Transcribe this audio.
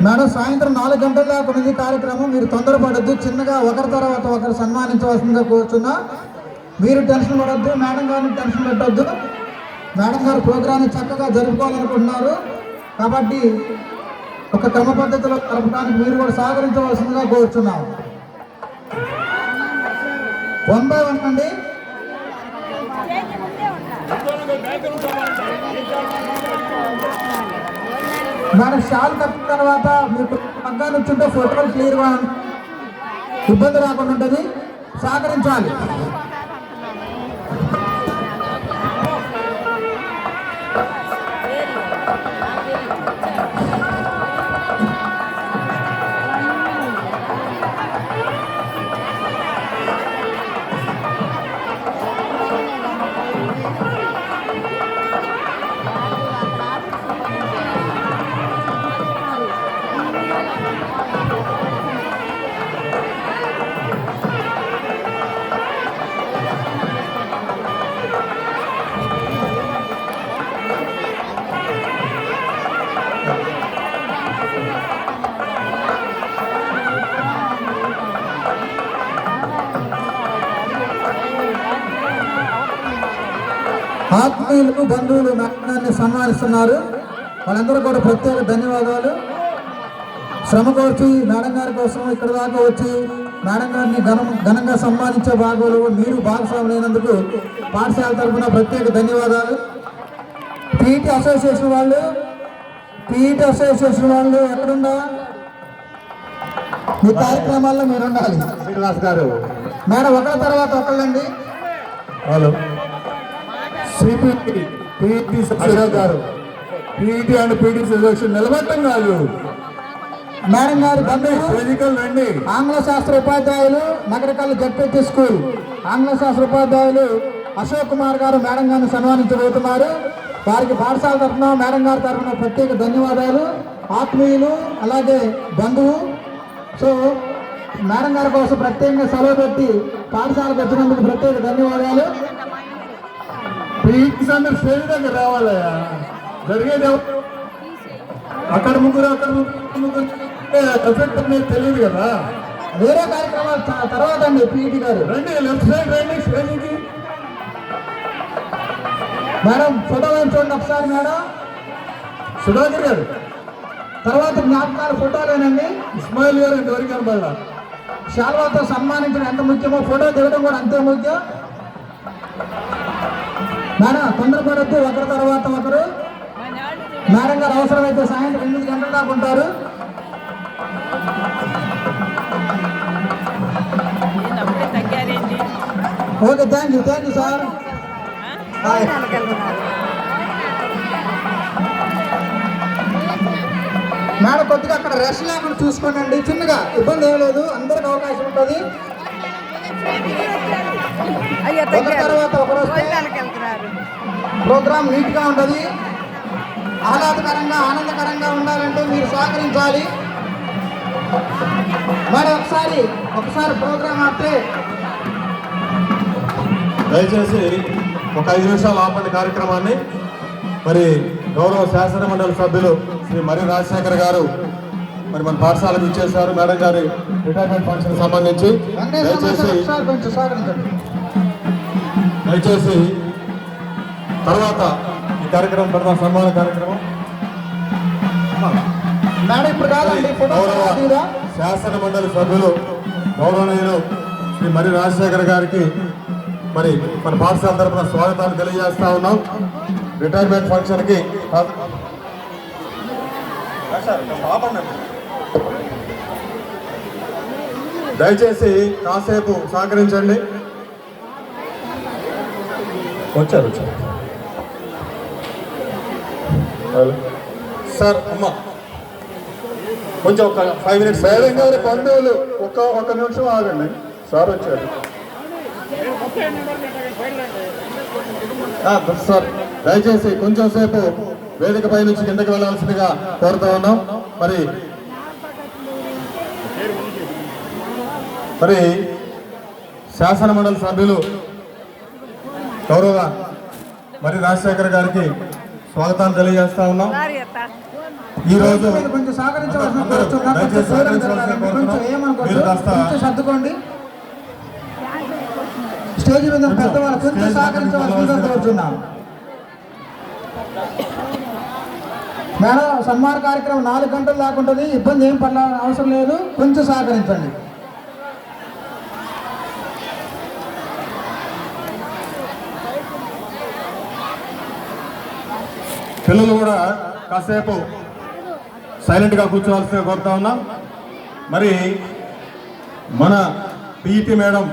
Madam సాయంత్రం 4 గంటల దాకా ఉన్నది కార్యక్రమం. మీరు తొందరపడద్దు, చిన్నగా ఒకరి తర్వాత ఒకరు సన్మానించవలసిందిగా కూర్చున్నా. మీరు టెన్షన్ పడద్దు, మేడం గారిని టెన్షన్ పెట్టద్దు. మేడం గారు ప్రోగ్రాన్ని చక్కగా జరుపుకోవాలనుకుంటున్నారు కాబట్టి ఒక క్రమ పద్ధతిలో జరపడానికి మీరు కూడా సహకరించవలసిందిగా కోరుచున్నాం. 1 by 1 అండి. మేడం షాల్ కప్పిన తర్వాత మీకు పగ్గా నుంచుంటే ఫోటోలు క్లియర్గా ఇబ్బంది రాకుండా ఉంటుంది, సహకరించాలి. ఆత్మీయులకు బంధువులు మేడాన్ని సన్మానిస్తున్నారు. వాళ్ళందరూ కూడా ప్రత్యేక ధన్యవాదాలు. శ్రమ కోర్చి మేడం గారి కోసం ఇక్కడ దాకా వచ్చి మేడం గారిని ఘనంగా సన్మానించే భాగంలో మీరు భాగస్వాములైనందుకు పాఠశాల తరఫున ప్రత్యేక ధన్యవాదాలు. పీఈటీ అసోసియేషన్ వాళ్ళు ఎక్కడున్నా మీ కార్యక్రమాల్లో మీరు ఉండాలి. శ్రీనివాస్ గారు మేడం ఒకరి తర్వాత ఒకళ్ళండి. Hello CPT PET Ashok garu, PET and PT selection నిలబెట్టం కాదు. మేడం గారి ఫిజికల్ రండి. ఆంగ్ల శాస్త్ర ఉపాధ్యాయులు నగరకల్ జడ్పీటీ స్కూల్ ఆంగ్ల శాస్త్ర ఉపాధ్యాయులు అశోక్ కుమార్ గారు మేడం గారిని సన్మానించబోతున్నారు. వారికి పాఠశాల తరఫున మేడం గారి తరఫున ప్రత్యేక ధన్యవాదాలు. ఆత్మీయులు అలాగే బంధువు సో మేడం గారి కోసం ప్రత్యేకంగా సెలవు పెట్టి పాఠశాలకు వచ్చినందుకు ప్రత్యేక ధన్యవాదాలు. పీఈటీస్ అందరు స్టేజ్ దగ్గర రావాలయా, జరిగేది అక్కడ ముగ్గురు ఎఫెక్ట్ అనేది తెలియదు కదా. వేరే కార్యక్రమాలు తర్వాత అండి. పీఈటీ గారు రండి, లెఫ్ట్ సైడ్ రండి స్టేజ్కి. మేడం ఫోటో చూడండి ఒకసారి. మేడం సుధాకర్ గారు తర్వాత జ్ఞాపకాల ఫోటోలేనండి. ఇస్మాయిల్ గారు ఇంతవరకు కనబడాల. శాల్వాతో సన్మానించడం ఎంత ముఖ్యమో ఫోటో దిగడం కూడా అంతే ముఖ్యం. మేడం తొందరపడద్దు, ఒకరి తర్వాత ఒకరు. మేడం గారు అవసరమైతే సాయంత్రం 8 గంటల దాకా ఉంటారు. Okay, thank you sir. Madam కొద్దిగా అక్కడ రష్ లేకుండా చూసుకోండి, చిన్నగా ఇబ్బంది ఏం లేదు, అందరికి అవకాశం ఉంటుంది. తర్వాత ఒకరు ప్రోగ్రామ్ నీట్గా ఉంటుంది. ఆనందకరంగా ఉండాలంటే మీరు సహకరించాలి. మరి ఒకసారి ప్రోగ్రామ్ ఆపితే దయచేసి ఒక 5 నిమిషాలు ఆపండి కార్యక్రమాన్ని. మరి గౌరవ శాసన మండలి సభ్యులు శ్రీ మరి రాజశేఖర్ గారు మరి మన పాఠశాలకు ఇచ్చేశారు. మేడం గారి రిటైర్మెంట్ ఫంక్షన్ సంబంధించి దయచేసి తర్వాత ఈ కార్యక్రమం తర్వాత సన్మాన కార్యక్రమం గౌరవ శాసన మండలి సభ్యులు గౌరవనీయులు శ్రీ మరి రాజశేఖర్ గారికి మరి మన పాఠశాల తరఫున స్వాగతాన్ని తెలియజేస్తా ఉన్నాం. రిటైర్మెంట్ ఫంక్షన్కి దయచేసి కాసేపు సహకరించండి. వచ్చారు సార్. అమ్మ కొంచెం ఒక 5 minutes. మేడం గారి బంధువులు ఒక నిమిషం ఆగండి. సార్ వచ్చారు. సార్ దయచేసి కొంచెం సేపు వేదికపై నుంచి కిందకి వెళ్లాల్సిందిగా కోరుతూ ఉన్నాం. మరి శాసన మండలి సభ్యులు గౌరవ మరి రాజశేఖర్ గారికి స్వాగతాన్ని తెలియజేస్తా ఉన్నాం. ఈ రోజు మీరు కొంచెం సహకరించవలసిన అందరూ కోరుతున్నాం. కొంచెం దయచేసి దూరం సహకరించవలసిన జరగాలి. కోరుతున్నాం. కొంచెం ఏమనుకోవద్దు. మీరు కాస్త కొంచెం సర్దుకోండి. స్టేజ్ మీద ఉన్న పెద్దవాళ్ళు కొంచెం స్టేజ్ సహకరించవలసిందిగా పక్కన కోరుతున్నాం. మేడం సన్మాన కార్యక్రమం 4 గంటలు దాకా ఉంటుంది. ఇబ్బంది ఏం పడాల అవసరం లేదు. కొంచెం సహకరించండి. పిల్లలు కూడా కాసేపు సైలెంట్గా కూర్చోవాల్సిందిగా కోరుతా ఉన్నాం. మరి మన పిఈటి మేడం